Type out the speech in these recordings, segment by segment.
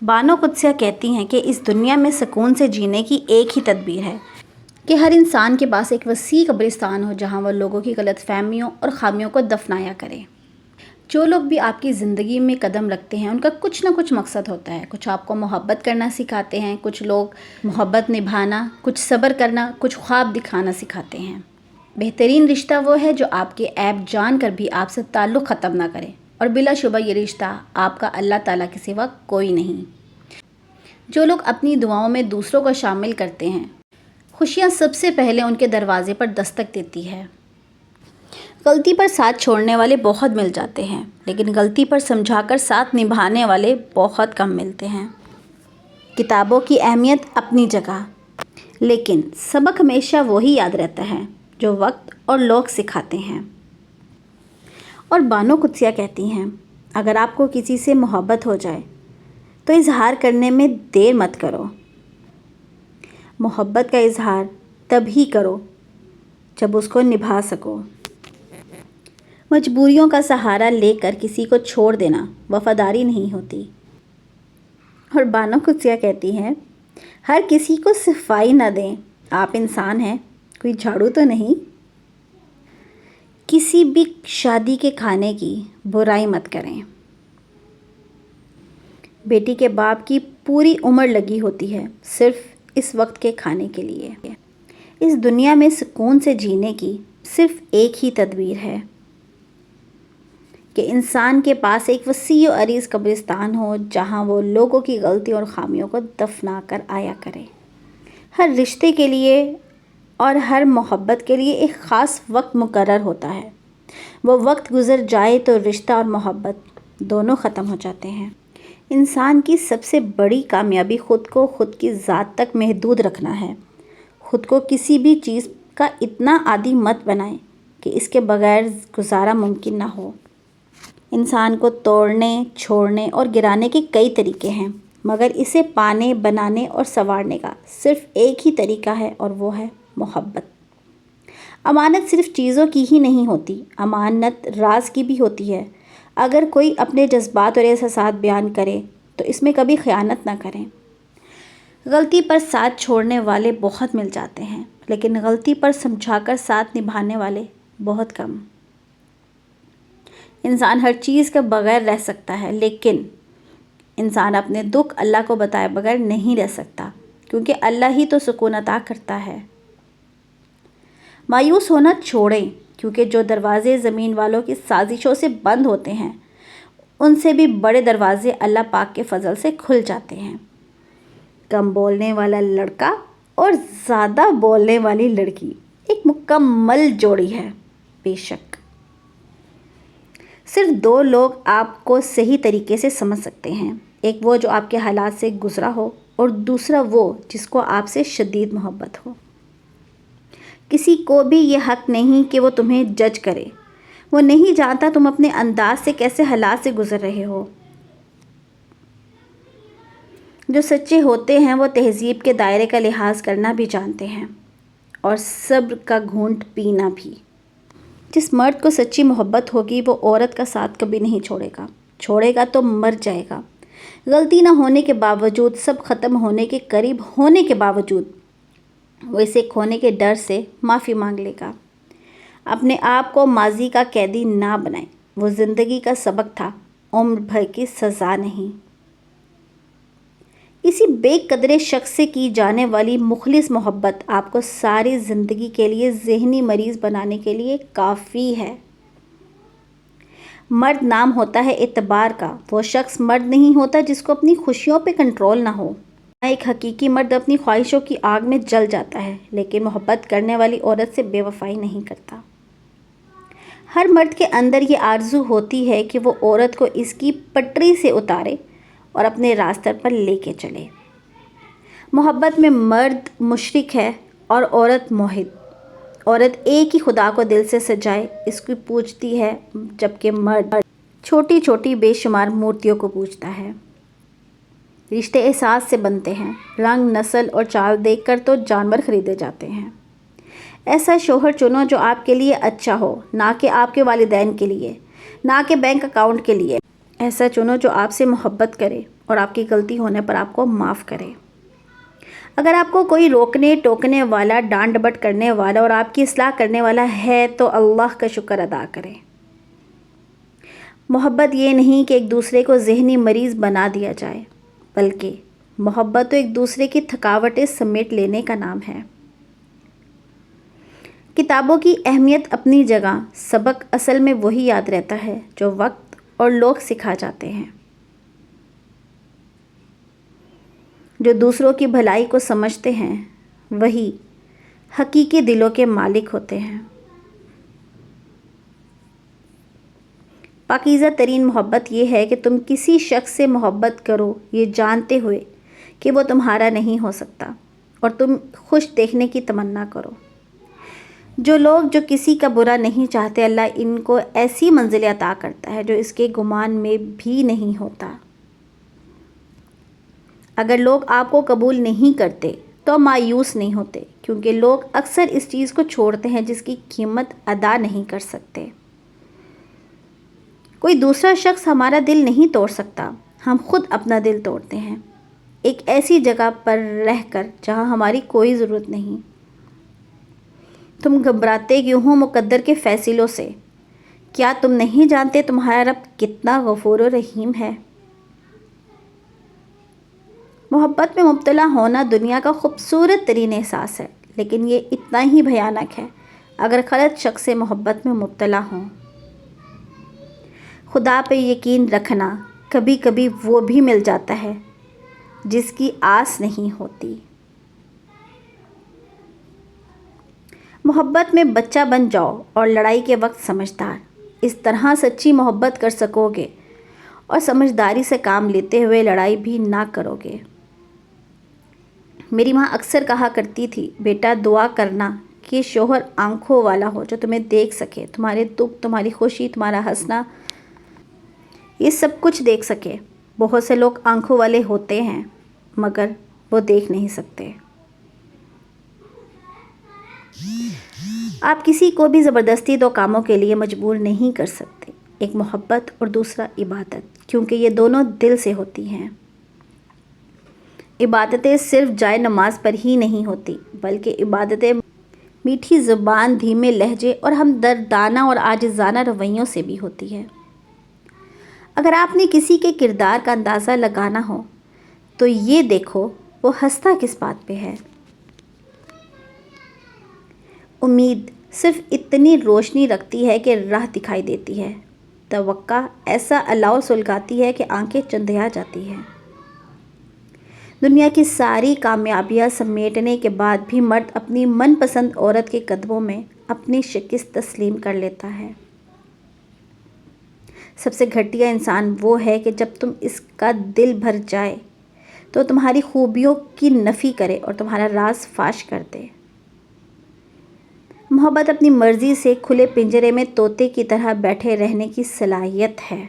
بانو قدسیہ کہتی ہیں کہ اس دنیا میں سکون سے جینے کی ایک ہی تدبیر ہے کہ ہر انسان کے پاس ایک وسیع قبرستان ہو جہاں وہ لوگوں کی غلط فہمیوں اور خامیوں کو دفنایا کرے۔ جو لوگ بھی آپ کی زندگی میں قدم رکھتے ہیں ان کا کچھ نہ کچھ مقصد ہوتا ہے۔ کچھ آپ کو محبت کرنا سکھاتے ہیں، کچھ لوگ محبت نبھانا، کچھ صبر کرنا، کچھ خواب دکھانا سکھاتے ہیں۔ بہترین رشتہ وہ ہے جو آپ کے عیب جان کر بھی آپ سے تعلق ختم نہ کرے، اور بلا شبہ یہ رشتہ آپ کا اللہ تعالیٰ کے سوا کوئی نہیں۔ جو لوگ اپنی دعاؤں میں دوسروں کو شامل کرتے ہیں، خوشیاں سب سے پہلے ان کے دروازے پر دستک دیتی ہے۔ غلطی پر ساتھ چھوڑنے والے بہت مل جاتے ہیں، لیکن غلطی پر سمجھا کر ساتھ نبھانے والے بہت کم ملتے ہیں۔ کتابوں کی اہمیت اپنی جگہ، لیکن سبق ہمیشہ وہی یاد رہتا ہے جو وقت اور لوگ سکھاتے ہیں۔ اور بانو قدسیہ کہتی ہیں، اگر آپ کو کسی سے محبت ہو جائے تو اظہار کرنے میں دیر مت کرو۔ محبت کا اظہار تب ہی کرو جب اس کو نبھا سکو۔ مجبوریوں کا سہارا لے کر کسی کو چھوڑ دینا وفاداری نہیں ہوتی۔ اور بانو قدسیہ کہتی ہیں، ہر کسی کو صفائی نہ دیں، آپ انسان ہیں، کوئی جھاڑو تو نہیں۔ کسی بھی شادی کے کھانے کی برائی مت کریں۔ بیٹی کے باپ کی پوری عمر لگی ہوتی ہے صرف اس وقت کے کھانے کے لیے۔ اس دنیا میں سکون سے جینے کی صرف ایک ہی تدبیر ہے کہ انسان کے پاس ایک وسیع و عریض قبرستان ہو جہاں وہ لوگوں کی غلطیوں اور خامیوں کو دفنا کر آیا کرے۔ ہر رشتے کے لیے اور ہر محبت کے لیے ایک خاص وقت مقرر ہوتا ہے۔ وہ وقت گزر جائے تو رشتہ اور محبت دونوں ختم ہو جاتے ہیں۔ انسان کی سب سے بڑی کامیابی خود کو خود کی ذات تک محدود رکھنا ہے۔ خود کو کسی بھی چیز کا اتنا عادی مت بنائیں کہ اس کے بغیر گزارا ممکن نہ ہو۔ انسان کو توڑنے، چھوڑنے اور گرانے کے کئی طریقے ہیں، مگر اسے پانے، بنانے اور سنوارنے کا صرف ایک ہی طریقہ ہے، اور وہ ہے محبت۔ امانت صرف چیزوں کی ہی نہیں ہوتی، امانت راز کی بھی ہوتی ہے۔ اگر کوئی اپنے جذبات اور احساسات بیان کرے تو اس میں کبھی خیانت نہ کریں۔ غلطی پر ساتھ چھوڑنے والے بہت مل جاتے ہیں، لیکن غلطی پر سمجھا کر ساتھ نبھانے والے بہت کم۔ انسان ہر چیز کے بغیر رہ سکتا ہے، لیکن انسان اپنے دکھ اللہ کو بتائے بغیر نہیں رہ سکتا، کیونکہ اللہ ہی تو سکون عطا کرتا ہے۔ مایوس ہونا چھوڑیں، کیونکہ جو دروازے زمین والوں کی سازشوں سے بند ہوتے ہیں ان سے بھی بڑے دروازے اللہ پاک کے فضل سے کھل جاتے ہیں۔ کم بولنے والا لڑکا اور زیادہ بولنے والی لڑکی ایک مکمل جوڑی ہے۔ بے شک صرف دو لوگ آپ کو صحیح طریقے سے سمجھ سکتے ہیں، ایک وہ جو آپ کے حالات سے گزرا ہو، اور دوسرا وہ جس کو آپ سے شدید محبت ہو۔ کسی کو بھی یہ حق نہیں کہ وہ تمہیں جج کرے، وہ نہیں جانتا تم اپنے انداز سے کیسے حالات سے گزر رہے ہو۔ جو سچے ہوتے ہیں وہ تہذیب کے دائرے کا لحاظ کرنا بھی جانتے ہیں، اور صبر کا گھونٹ پینا بھی۔ جس مرد کو سچی محبت ہوگی وہ عورت کا ساتھ کبھی نہیں چھوڑے گا تو مر جائے گا۔ غلطی نہ ہونے کے باوجود، سب ختم ہونے کے قریب ہونے کے باوجود، وہ اسے کھونے کے ڈر سے معافی مانگ لے گا۔ اپنے آپ کو ماضی کا قیدی نہ بنائیں، وہ زندگی کا سبق تھا، عمر بھر کی سزا نہیں۔ کسی بے قدر شخص سے کی جانے والی مخلص محبت آپ کو ساری زندگی کے لیے ذہنی مریض بنانے کے لیے کافی ہے۔ مرد نام ہوتا ہے اعتبار کا، وہ شخص مرد نہیں ہوتا جس کو اپنی خوشیوں پہ کنٹرول نہ ہو۔ ایک حقیقی مرد اپنی خواہشوں کی آگ میں جل جاتا ہے، لیکن محبت کرنے والی عورت سے بے وفائی نہیں کرتا۔ ہر مرد کے اندر یہ آرزو ہوتی ہے کہ وہ عورت کو اس کی پٹری سے اتارے اور اپنے راستے پر لے کے چلے۔ محبت میں مرد مشرک ہے اور عورت موحد۔ عورت ایک ہی خدا کو دل سے سجائے اس کو پوجتی ہے، جبکہ مرد چھوٹی چھوٹی بے شمار مورتیوں کو پوجتا ہے۔ رشتے احساس سے بنتے ہیں، رنگ، نسل اور چال دیکھ کر تو جانور خریدے جاتے ہیں۔ ایسا شوہر چنو جو آپ کے لیے اچھا ہو، نہ کہ آپ کے والدین کے لیے، نہ کہ بینک اکاؤنٹ کے لیے۔ ایسا چنو جو آپ سے محبت کرے اور آپ کی غلطی ہونے پر آپ کو معاف کرے۔ اگر آپ کو کوئی روکنے ٹوکنے والا، ڈانٹ ڈپٹ کرنے والا اور آپ کی اصلاح کرنے والا ہے تو اللہ کا شکر ادا کریں۔ محبت یہ نہیں کہ ایک دوسرے کو ذہنی مریض بنا دیا جائے، بلکہ محبت تو ایک دوسرے کی تھکاوٹیں سمیٹ لینے کا نام ہے۔ کتابوں کی اہمیت اپنی جگہ، سبق اصل میں وہی یاد رہتا ہے جو وقت اور لوگ سکھا جاتے ہیں۔ جو دوسروں کی بھلائی کو سمجھتے ہیں وہی حقیقی دلوں کے مالک ہوتے ہیں۔ پاکیزہ ترین محبت یہ ہے کہ تم کسی شخص سے محبت کرو یہ جانتے ہوئے کہ وہ تمہارا نہیں ہو سکتا اور تم خوش دیکھنے کی تمنا کرو۔ جو لوگ جو کسی کا برا نہیں چاہتے، اللہ ان کو ایسی منزل عطا کرتا ہے جو اس کے گمان میں بھی نہیں ہوتا۔ اگر لوگ آپ کو قبول نہیں کرتے تو مایوس نہیں ہوتے، کیونکہ لوگ اکثر اس چیز کو چھوڑتے ہیں جس کی قیمت ادا نہیں کر سکتے۔ کوئی دوسرا شخص ہمارا دل نہیں توڑ سکتا، ہم خود اپنا دل توڑتے ہیں، ایک ایسی جگہ پر رہ کر جہاں ہماری کوئی ضرورت نہیں۔ تم گھبراتے کیوں ہو مقدر کے فیصلوں سے؟ کیا تم نہیں جانتے تمہارا رب کتنا غفور و رحیم ہے؟ محبت میں مبتلا ہونا دنیا کا خوبصورت ترین احساس ہے، لیکن یہ اتنا ہی بھیانک ہے اگر غلط شخص سے محبت میں مبتلا ہوں۔ خدا پہ یقین رکھنا، کبھی کبھی وہ بھی مل جاتا ہے جس کی آس نہیں ہوتی۔ محبت میں بچہ بن جاؤ اور لڑائی کے وقت سمجھدار، اس طرح سچی محبت کر سکو گے اور سمجھداری سے کام لیتے ہوئے لڑائی بھی نہ کرو گے۔ میری ماں اکثر کہا کرتی تھی، بیٹا دعا کرنا کہ شوہر آنکھوں والا ہو جو تمہیں دیکھ سکے، تمہارے دکھ، تمہاری خوشی، تمہارا ہنسنا، یہ سب کچھ دیکھ سکے۔ بہت سے لوگ آنکھوں والے ہوتے ہیں مگر وہ دیکھ نہیں سکتے۔ آپ کسی کو بھی زبردستی دو کاموں کے لیے مجبور نہیں کر سکتے، ایک محبت اور دوسرا عبادت، کیونکہ یہ دونوں دل سے ہوتی ہیں۔ عبادتیں صرف جائے نماز پر ہی نہیں ہوتی، بلکہ عبادتیں میٹھی زبان، دھیمے لہجے اور ہمدردانہ اور عاجزانہ رویوں سے بھی ہوتی ہے۔ اگر آپ نے کسی کے کردار کا اندازہ لگانا ہو تو یہ دیکھو وہ ہنستا کس بات پہ ہے۔ امید صرف اتنی روشنی رکھتی ہے کہ راہ دکھائی دیتی ہے، توقع ایسا الاؤ سلگاتی ہے کہ آنکھیں چندھیا جاتی ہیں۔ دنیا کی ساری کامیابیاں سمیٹنے کے بعد بھی مرد اپنی من پسند عورت کے قدموں میں اپنی شکست تسلیم کر لیتا ہے۔ سب سے گھٹیا انسان وہ ہے کہ جب تم اس کا دل بھر جائے تو تمہاری خوبیوں کی نفی کرے اور تمہارا راز فاش کر دے۔ محبت اپنی مرضی سے کھلے پنجرے میں طوطے کی طرح بیٹھے رہنے کی صلاحیت ہے۔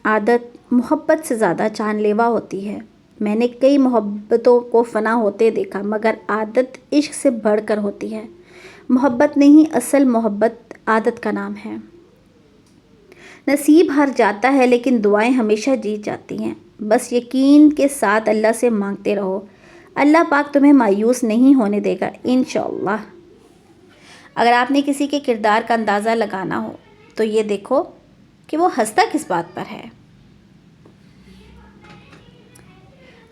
عادت محبت سے زیادہ جان لیوا ہوتی ہے۔ میں نے کئی محبتوں کو فنا ہوتے دیکھا، مگر عادت عشق سے بڑھ کر ہوتی ہے۔ محبت نہیں، اصل محبت عادت کا نام ہے۔ نصیب ہار جاتا ہے لیکن دعائیں ہمیشہ جیت جاتی ہیں۔ بس یقین کے ساتھ اللہ سے مانگتے رہو، اللہ پاک تمہیں مایوس نہیں ہونے دے گا انشاءاللہ۔ اگر آپ نے کسی کے کردار کا اندازہ لگانا ہو تو یہ دیکھو کہ وہ ہنستا کس بات پر ہے۔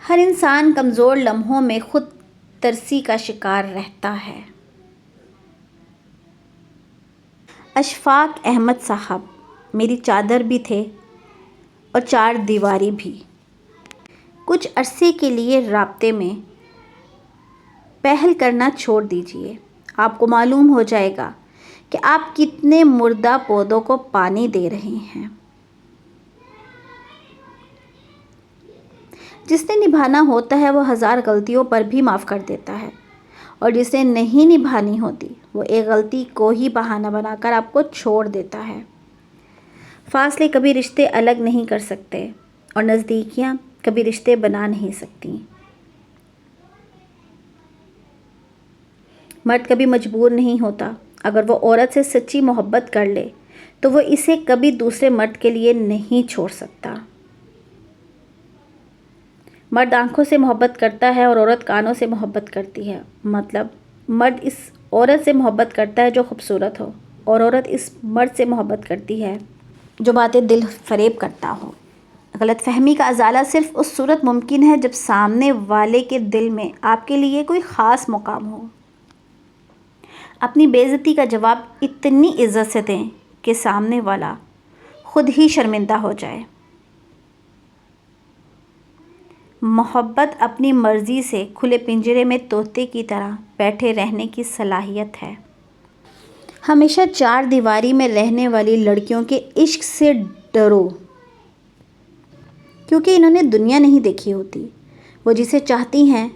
ہر انسان کمزور لمحوں میں خود ترسی کا شکار رہتا ہے۔ اشفاق احمد صاحب، میری چادر بھی تھے اور چار دیواری بھی۔ کچھ عرصے کے لیے رابطے میں پہل کرنا چھوڑ دیجئے، آپ کو معلوم ہو جائے گا کہ آپ کتنے مردہ پودوں کو پانی دے رہے ہیں۔ جس نے نبھانا ہوتا ہے وہ ہزار غلطیوں پر بھی معاف کر دیتا ہے، اور جسے نہیں نبھانی ہوتی وہ ایک غلطی کو ہی بہانہ بنا کر آپ کو چھوڑ دیتا ہے۔ فاصلے کبھی رشتے الگ نہیں کر سکتے اور نزدیکیاں کبھی رشتے بنا نہیں سکتی۔ مرد کبھی مجبور نہیں ہوتا، اگر وہ عورت سے سچی محبت کر لے تو وہ اسے کبھی دوسرے مرد کے لیے نہیں چھوڑ سکتا۔ مرد آنکھوں سے محبت کرتا ہے اور عورت کانوں سے محبت کرتی ہے. مطلب مرد اس عورت سے محبت کرتا ہے جو خوبصورت ہو، اور عورت اس مرد سے محبت کرتی ہے جو باتیں دل فریب کرتا ہو. غلط فہمی کا ازالہ صرف اس صورت ممکن ہے جب سامنے والے کے دل میں آپ کے لیے کوئی خاص مقام ہو. اپنی بے عزتی کا جواب اتنی عزت سے دیں کہ سامنے والا خود ہی شرمندہ ہو جائے. محبت اپنی مرضی سے کھلے پنجرے میں طوطے کی طرح بیٹھے رہنے کی صلاحیت ہے. ہمیشہ چار دیواری میں رہنے والی لڑکیوں کے عشق سے ڈرو، کیونکہ انہوں نے دنیا نہیں دیکھی ہوتی. وہ جسے چاہتی ہیں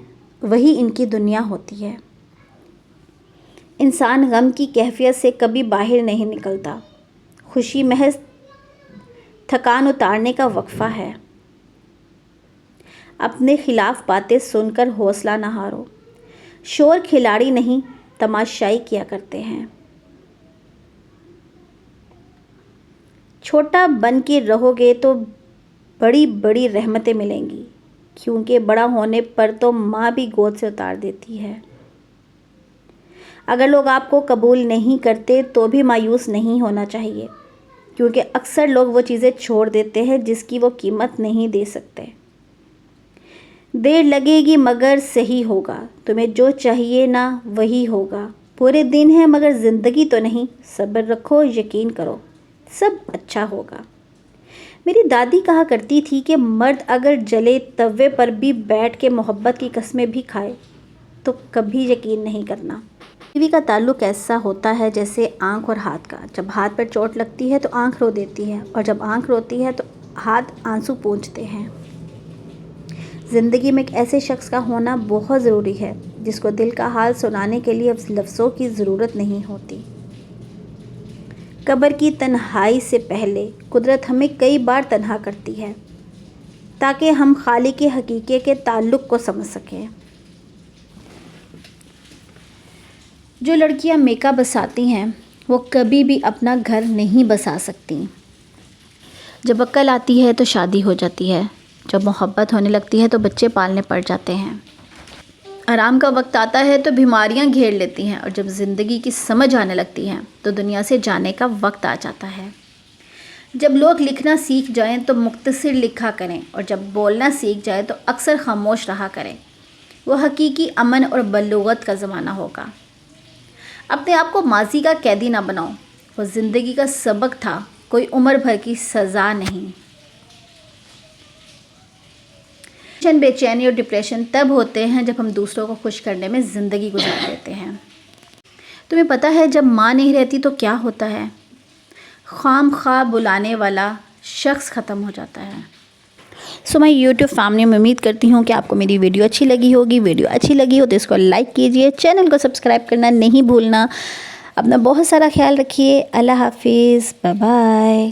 وہی ان کی دنیا ہوتی ہے. انسان غم کی کیفیت سے کبھی باہر نہیں نکلتا. خوشی محض تھکان اتارنے کا وقفہ ہے. اپنے خلاف باتیں سن کر حوصلہ نہ ہارو. شور کھلاڑی نہیں، تماشائی کیا کرتے ہیں. چھوٹا بن کے رہو گے تو بڑی بڑی رحمتیں ملیں گی، کیونکہ بڑا ہونے پر تو ماں بھی گود سے اتار دیتی ہے. اگر لوگ آپ کو قبول نہیں کرتے تو بھی مایوس نہیں ہونا چاہیے، کیونکہ اکثر لوگ وہ چیزیں چھوڑ دیتے ہیں جس کی وہ قیمت نہیں دے سکتے. دیر لگے گی مگر صحیح ہوگا. تمہیں جو چاہیے نا وہی ہوگا. پورے دن ہے مگر زندگی تو نہیں. صبر رکھو، یقین کرو، سب اچھا ہوگا. میری دادی کہا کرتی تھی کہ مرد اگر جلے توے پر بھی بیٹھ کے محبت کی قسمیں بھی کھائے تو کبھی یقین نہیں کرنا. بیوی کا تعلق ایسا ہوتا ہے جیسے آنکھ اور ہاتھ کا. جب ہاتھ پر چوٹ لگتی ہے تو آنکھ رو دیتی ہے، اور جب آنکھ روتی ہے تو ہاتھ آنسو پونچھتے ہیں. زندگی میں ایک ایسے شخص کا ہونا بہت ضروری ہے جس کو دل کا حال سنانے کے لیے لفظوں کی ضرورت نہیں ہوتی. قبر کی تنہائی سے پہلے قدرت ہمیں کئی بار تنہا کرتی ہے تاکہ ہم خالق حقیقی کے تعلق کو سمجھ سکیں. جو لڑکیاں میکا بساتی ہیں وہ کبھی بھی اپنا گھر نہیں بسا سکتی. جب عقل آتی ہے تو شادی ہو جاتی ہے، جب محبت ہونے لگتی ہے تو بچے پالنے پڑ جاتے ہیں، آرام کا وقت آتا ہے تو بیماریاں گھیر لیتی ہیں، اور جب زندگی کی سمجھ آنے لگتی ہے تو دنیا سے جانے کا وقت آ جاتا ہے. جب لوگ لکھنا سیکھ جائیں تو مختصر لکھا کریں، اور جب بولنا سیکھ جائیں تو اکثر خاموش رہا کریں. وہ حقیقی امن اور بلوغت کا زمانہ ہوگا. اپنے آپ کو ماضی کا قیدی نہ بناؤ. وہ زندگی کا سبق تھا، کوئی عمر بھر کی سزا نہیں. بے چینی اور ڈپریشن تب ہوتے ہیں جب ہم دوسروں کو خوش کرنے میں زندگی گزار دیتے ہیں. تمہیں پتہ ہے جب ماں نہیں رہتی تو کیا ہوتا ہے؟ خام خواہ بلانے والا شخص ختم ہو جاتا ہے. میں یوٹیوب فیملی میں امید کرتی ہوں کہ آپ کو میری ویڈیو اچھی لگی ہوگی. ویڈیو اچھی لگی ہو تو اس کو لائک کیجئے، چینل کو سبسکرائب کرنا نہیں بھولنا. اپنا بہت سارا خیال رکھیے. اللہ حافظ، بائے بائے.